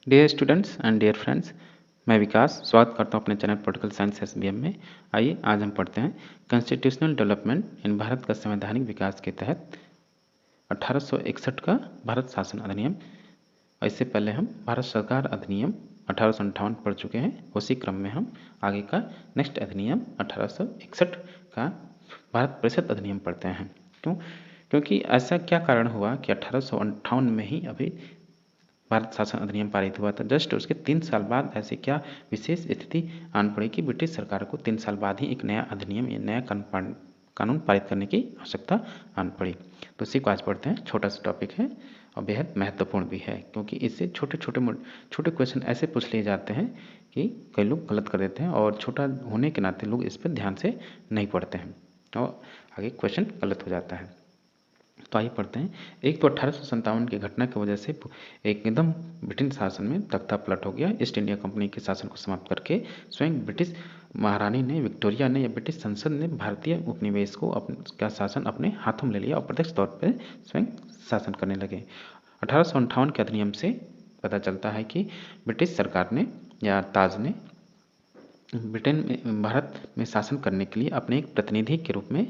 Dear students and dear friends, मैं विकास स्वागत करता हूं अपने चैनल पॉलिटिकल साइंस एसबीएम में। आइए आज हम पढ़ते हैं कॉन्स्टिट्यूशनल डेवलपमेंट इन भारत का संवैधानिक विकास के तहत 1861 का भारत शासन अधिनियम। इससे पहले हम भारत सरकार अधिनियम 1858 पढ़ चुके हैं। उसी क्रम में हम आगे का नेक्स्ट अधिनियम 1861 का भारत परिषद अधिनियम पढ़ते हैं। क्योंकि ऐसा क्या कारण हुआ कि 1858 में ही अभी भारत शासन अधिनियम पारित हुआ था। जस्ट उसके 3 साल बाद ऐसे क्या विशेष स्थिति आन पड़ी कि ब्रिटिश सरकार को 3 साल बाद ही एक नया अधिनियम या नया कानून पारित करने की आवश्यकता आन पड़ी। तो इसी को आज पढ़ते हैं। छोटा सा टॉपिक है और बेहद महत्वपूर्ण भी है, क्योंकि इससे छोटे क्वेश्चन ऐसे पूछ लिए जाते हैं कि कई लोग गलत कर देते हैं और छोटा होने के नाते लोग इस पर ध्यान से नहीं पढ़ते हैं और आगे क्वेश्चन गलत हो जाता है। तो आइए पढ़ते हैं। एक तो 1857 की घटना की वजह से एकदम ब्रिटिश शासन में तख्ता पलट हो गया। ईस्ट इंडिया कंपनी के शासन को समाप्त करके स्वयं ब्रिटिश महारानी ने, विक्टोरिया ने या ब्रिटिश संसद ने भारतीय उपनिवेश को का शासन अपने हाथों में ले लिया और प्रत्यक्ष तौर पर स्वयं शासन करने लगे। 1858 के अधिनियम से पता चलता है कि ब्रिटिश सरकार ने या ताज ने ब्रिटेन में भारत में शासन करने के लिए अपने एक प्रतिनिधि के रूप में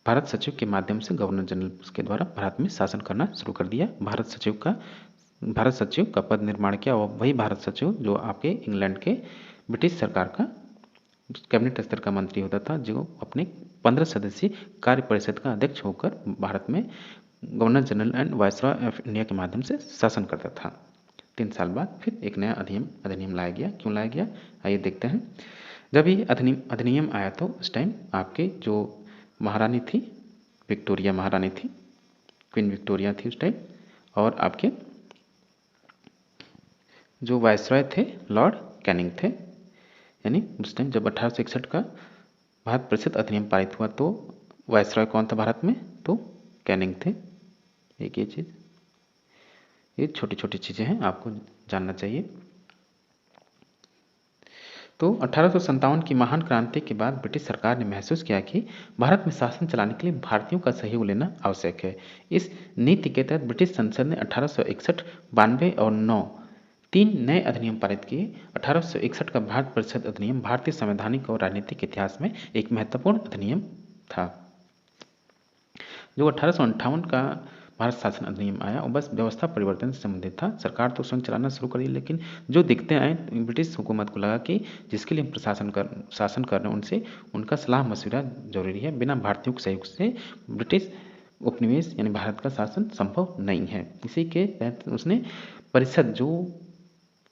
भारत सचिव के माध्यम से गवर्नर जनरल के द्वारा भारत में शासन करना शुरू कर दिया। भारत सचिव का पद निर्माण किया और वही भारत सचिव जो आपके इंग्लैंड के ब्रिटिश सरकार का कैबिनेट स्तर का मंत्री होता था, जो अपने 15 सदस्यीय कार्य परिषद का अध्यक्ष होकर भारत में governor general and viceroy of India के माध्यम से शासन करता था। 3 साल बाद फिर एक नया अधिनियम लाया गया। क्यों लाया गया, आइए देखते हैं। जब ये अधिनियम आया तो उस टाइम आपके जो महारानी थी, विक्टोरिया महारानी थी, क्वीन विक्टोरिया थी उस टाइम, और आपके जो वायसरॉय थे लॉर्ड कैनिंग थे। यानी उस टाइम जब 1861 का भारत परिषद अधिनियम पारित हुआ तो वायसरॉय कौन था भारत में, तो कैनिंग थे। एक ये छोटी छोटी चीज़ें हैं, आपको जानना चाहिए। तो 1857 की महान क्रांति के बाद ब्रिटिश सरकार ने महसूस किया कि भारत में शासन चलाने के लिए भारतीयों का सहयोग लेना आवश्यक है। इस नीति के तहत ब्रिटिश संसद ने 1861, 92 और 9 3 नए अधिनियम पारित किए। 1861 का भारत परिषद अधिनियम भारतीय संवैधानिक और राजनीतिक इतिहास में एक महत्वपूर्ण अधिनियम था। जो 1858 का भारत शासन अधिनियम आया और बस व्यवस्था परिवर्तन से संबंधित था। सरकार तो स्वयं चलाना शुरू कर दी, लेकिन जो दिक्कतें आए ब्रिटिश हुकूमत को लगा कि जिसके लिए हम शासन कर रहे हैं उनसे उनका सलाह मशविरा जरूरी है। बिना भारतीयों के सहयोग से ब्रिटिश उपनिवेश यानी भारत का शासन संभव नहीं है। इसी के तहत उसने परिषद, जो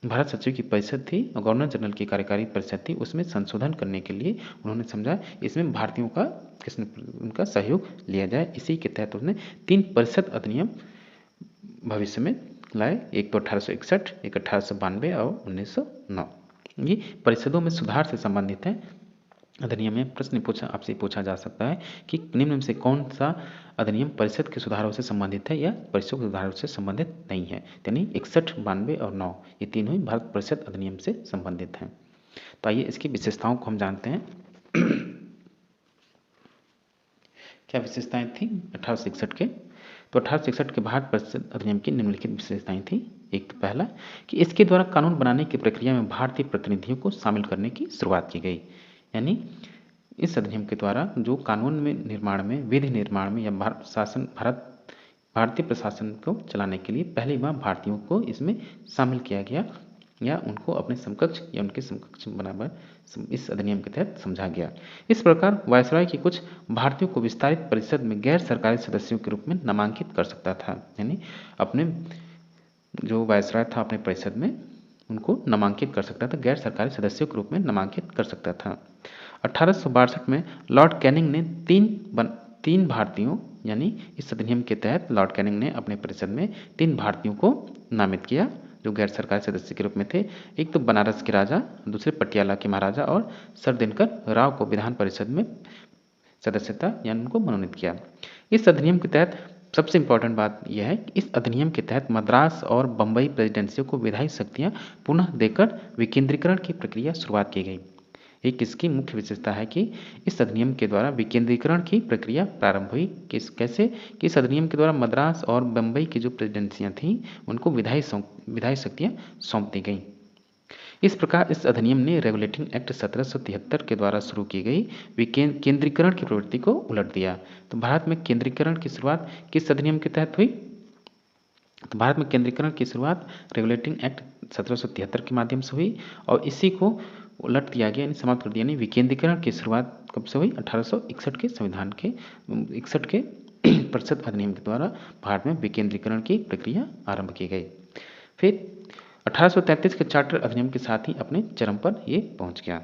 भारत सचिव की परिषद थी और गवर्नर जनरल की कार्यकारी परिषद थी, उसमें संशोधन करने के लिए उन्होंने समझा इसमें भारतीयों का उनका सहयोग लिया जाए। इसी के तहत उसने 3 परिषद अधिनियम भविष्य में लाए। एक तो 1861, एक 1892 और 1909। ये परिषदों में सुधार से संबंधित है। अधिनियम में प्रश्न आपसे पूछा जा सकता है कि निम्न में से कौन सा अधिनियम परिषद के सुधारों से संबंधित है या परिषद के सुधारों से संबंधित नहीं है। यानी 61, 92 और 9 ये तीनों ही भारत परिषद अधिनियम से संबंधित हैं। तो आइए इसकी विशेषताओं को हम जानते हैं। क्या विशेषताएं थी 1861 के, तो 1861 के भारत परिषद अधिनियम की निम्नलिखित विशेषताएं थी। एक तो पहला कि इसके द्वारा कानून बनाने की प्रक्रिया में भारतीय प्रतिनिधियों को शामिल करने की शुरुआत की गई। यानी इस अधिनियम के द्वारा जो कानून में निर्माण में, विधि निर्माण में या भारतीय प्रशासन को चलाने के लिए पहली बार भारतीयों को इसमें शामिल किया गया या उनको अपने समकक्ष या उनके समकक्ष बराबर इस अधिनियम के तहत समझा गया। इस प्रकार वायसरॉय की कुछ भारतीयों को विस्तारित परिषद में गैर सरकारी सदस्यों के रूप में नामांकित कर सकता था। यानी अपने जो वायसरॉय था अपने परिषद में उनको नामांकित कर सकता था, गैर सरकारी सदस्यों के रूप में नामांकित कर सकता था। 1862 में लॉर्ड कैनिंग ने तीन भारतीयों, यानी इस अधिनियम के तहत लॉर्ड कैनिंग ने अपने परिषद में 3 भारतीयों को नामित किया जो गैर सरकारी सदस्य के रूप में थे। एक तो बनारस के राजा, दूसरे पटियाला के महाराजा और सर दिनकर राव को विधान परिषद में सदस्यता यानी उनको मनोनीत किया। इस अधिनियम के तहत सबसे इम्पोर्टेंट बात यह है कि इस अधिनियम के तहत मद्रास और बम्बई प्रेसिडेंसियों को विधायी शक्तियां पुनः देकर विकेंद्रीकरण की प्रक्रिया शुरुआत की गई। एक इसकी मुख्य विशेषता है कि इस अधिनियम के द्वारा विकेंद्रीकरण की प्रक्रिया प्रारंभ हुई। कैसे कि इस अधिनियम के द्वारा मद्रास और बम्बई की जो प्रेसिडेंसियाँ थीं उनको विधायी शक्तियाँ सौंप दी गईं। इस प्रकार इस अधिनियम ने रेगुलेटिंग एक्ट 1773 के द्वारा शुरू की गई केंद्रीकरण की प्रवृत्ति को उलट दिया। तो भारत में केंद्रीकरण की शुरुआत किस अधिनियम के तहत हुई? तो भारत में केंद्रीकरण की शुरुआत रेगुलेटिंग एक्ट 1773 के माध्यम से हुई और इसी को उलट दिया गया, यानी समाप्त कर दिया। यानी विकेंद्रीकरण की शुरुआत कब से हुई? 1861 के संविधान के 61 के परिषद अधिनियम के द्वारा भारत में विकेंद्रीकरण की प्रक्रिया आरंभ की गई। फिर 1833 के चार्टर अधिनियम के साथ ही अपने चरम पर ये पहुंच गया,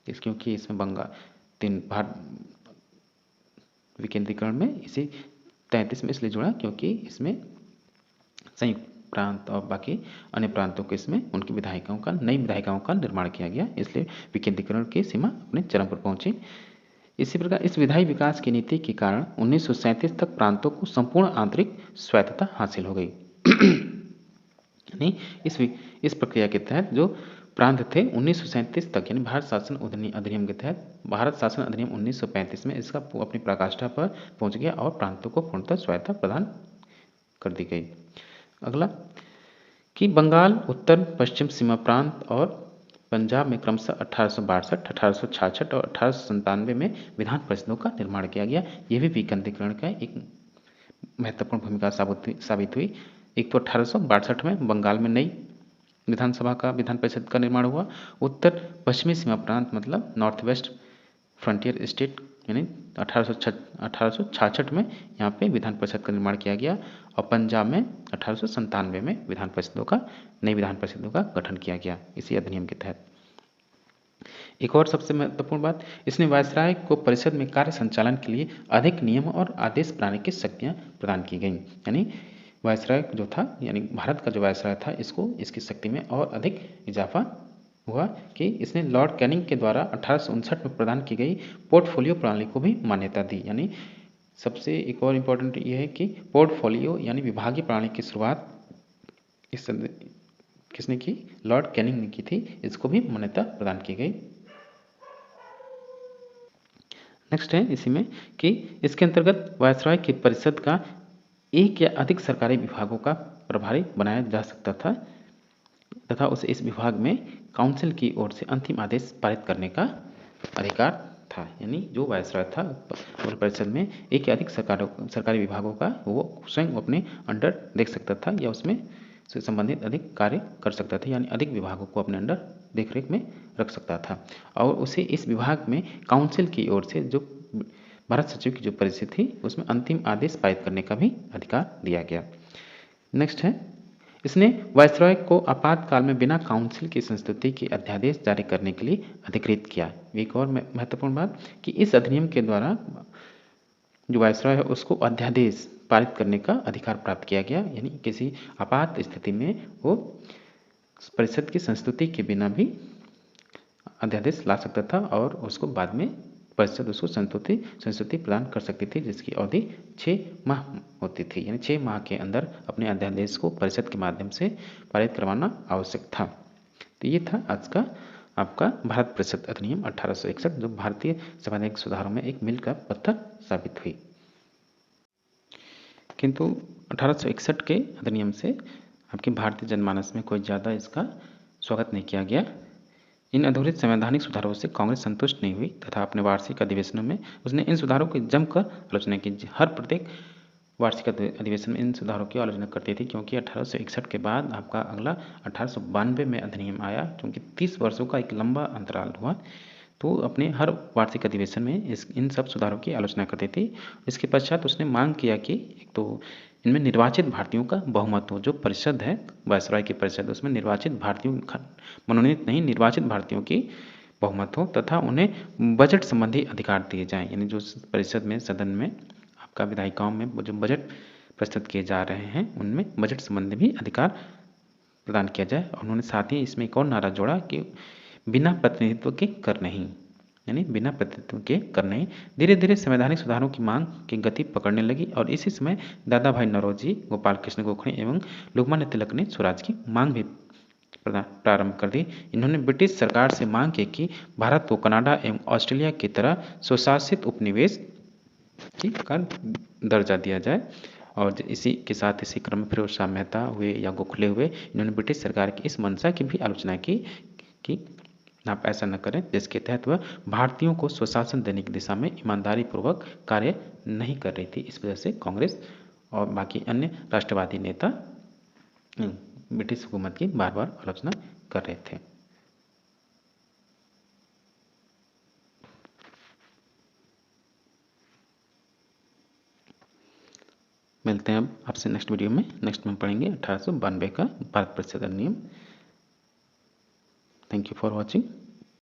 क्योंकि इसमें भारत विकेंद्रीकरण में इसी 33 में इसलिए जुड़ा क्योंकि इसमें संयुक्त प्रांत और बाकी अन्य प्रांतों के इसमें उनकी नई विधायिकाओं का निर्माण किया गया, इसलिए विकेंद्रीकरण की सीमा अपने चरम पर पहुंची। इसी प्रकार इस विधायी विकास की नीति के कारण 1937 तक प्रांतों को संपूर्ण आंतरिक स्वायत्तता हासिल हो गई। यानी इस प्रक्रिया के तहत जो प्रांत थे 1937 तक, यानी भारत शासन अधिनियम के तहत भारत शासन अधिनियम 1935 में इसका अपनी पराकाष्ठा पर पहुंच गया और प्रांतों को पूर्णतः स्वायत्तता प्रदान कर दी गई। अगला कि बंगाल, उत्तर पश्चिम सीमा प्रांत और पंजाब में क्रमशः 1862, 1866 और 1897 में विधान परिषदों का निर्माण किया गया। यह भी विकेंद्रीकरण का एक महत्वपूर्ण भूमिका साबित हुई। एक तो 1862 में बंगाल में नई विधान परिषद का निर्माण हुआ। उत्तर पश्चिमी सीमा प्रांत मतलब नॉर्थ वेस्ट फ्रंटियर स्टेट, यानी 1866 में यहाँ पे विधान परिषद का निर्माण किया गया और पंजाब में 1897 में नई विधान परिषदों का गठन किया गया इसी अधिनियम के तहत। एक और सबसे महत्वपूर्ण बात, इसने वायसराय को परिषद में कार्य संचालन के लिए अधिक नियम और आदेश बनाने की शक्तियाँ प्रदान की गईं। यानी वायसराय जो था, यानी भारत का जो वायसराय था, इसको इसकी शक्ति में और अधिक इजाफा हुआ कि इसने लॉर्ड कैनिंग के द्वारा 1859 में प्रदान की गई पोर्टफोलियो प्रणाली को भी मान्यता दी। यानी सबसे एक और इम्पोर्टेंट ये है कि पोर्टफोलियो यानी विभागीय प्रणाली की शुरुआत किसने की? लॉर्ड कैनिंग ने की थी। इसको भी मान्यता प्रदान की गई। नेक्स्ट है इसी में कि इसके अंतर्गत वायसराय की परिषद का एक या अधिक सरकारी विभागों का प्रभारी बनाया जा सकता था तथा उसे इस विभाग में काउंसिल की ओर से अंतिम आदेश पारित करने का अधिकार था। यानी जो वायसराय था परिषद में एक या अधिक सरकारी विभागों का वो स्वयं अपने अंडर देख सकता था या उसमें से संबंधित अधिक कार्य कर सकता था, यानी अधिक विभागों को अपने अंडर देखरेख में रख सकता था और उसे इस विभाग में काउंसिल की ओर से जो भारत सचिव की जो परिषद थी उसमें अंतिम आदेश पारित करने का भी अधिकार दिया गया। नेक्स्ट है, इसने वायसराय को आपातकाल में बिना काउंसिल की संस्तुति के अध्यादेश जारी करने के लिए अधिकृत किया। एक और महत्वपूर्ण बात कि इस अधिनियम के द्वारा जो वायसराय है उसको अध्यादेश पारित करने का अधिकार प्राप्त किया गया, यानी किसी आपात स्थिति में वो परिषद की संस्तुति के बिना भी अध्यादेश ला सकता था और उसको बाद में परिषद उसको संस्तुति प्रदान कर सकती थी, जिसकी अवधि 6 माह होती थी। यानी 6 माह के अंदर अपने अध्यादेश को परिषद के माध्यम से पारित करवाना आवश्यक था। तो ये था आज का आपका भारत परिषद अधिनियम 1861, जो भारतीय संवैधानिक सुधारों में एक मील का पत्थर साबित हुई। किंतु 1861 के अधिनियम से आपके भारतीय जनमानस में कोई ज़्यादा इसका स्वागत नहीं किया गया। इन अधूरे संवैधानिक सुधारों से कांग्रेस संतुष्ट नहीं हुई तथा अपने वार्षिक अधिवेशनों में उसने इन सुधारों की जमकर आलोचना की। हर प्रत्येक वार्षिक अधिवेशन में इन सुधारों की आलोचना करती थी, क्योंकि 1861 के बाद आपका अगला 1892 में अधिनियम आया। क्योंकि 30 वर्षों का एक लंबा अंतराल हुआ, तो अपने हर वार्षिक अधिवेशन में इन सब सुधारों की आलोचना करती थी। इसके पश्चात उसने मांग किया कि एक तो इनमें निर्वाचित भारतीयों का बहुमत हो। जो परिषद है वायसराय की परिषद, उसमें निर्वाचित भारतीयों, मनोनीत नहीं, निर्वाचित भारतीयों की बहुमत हो तथा उन्हें बजट संबंधी अधिकार दिए जाएं। यानी जो परिषद में, सदन में, आपका विधायिकाओं में जो बजट प्रस्तुत किए जा रहे हैं उनमें बजट संबंधी भी अधिकार प्रदान किया जाए। और उन्होंने साथ ही इसमें एक और नारा जोड़ा कि बिना प्रतिनिधित्व के कर नहीं, यानी बिना प्रतिनिधित्व के कर नहीं। धीरे धीरे संवैधानिक सुधारों की मांग की गति पकड़ने लगी और इसी समय दादा भाई नौरोजी, गोपाल कृष्ण गोखले एवं लोकमान्य तिलक ने स्वराज की मांग भी प्रारंभ कर दी। इन्होंने ब्रिटिश सरकार से मांग की कि भारत को कनाडा एवं ऑस्ट्रेलिया की तरह स्वशासित उपनिवेश का दर्जा दिया जाए। और इसी के साथ इसी क्रम में फिरोज शाह मेहता हुए या गोखले हुए, इन्होंने ब्रिटिश सरकार की इस मंशा की भी आलोचना की कि आप ऐसा न करें, जिसके तहत वह भारतीयों को स्वशासन देने की दिशा में ईमानदारी पूर्वक कार्य नहीं कर रही थी। इस वजह से कांग्रेस और बाकी अन्य राष्ट्रवादी नेता ब्रिटिश हुकूमत की बार बार आलोचना कर रहे थे। मिलते हैं अब आपसे नेक्स्ट वीडियो में। नेक्स्ट में पढ़ेंगे 1892 का भारत परिषद अधिनियम। Thank you for watching.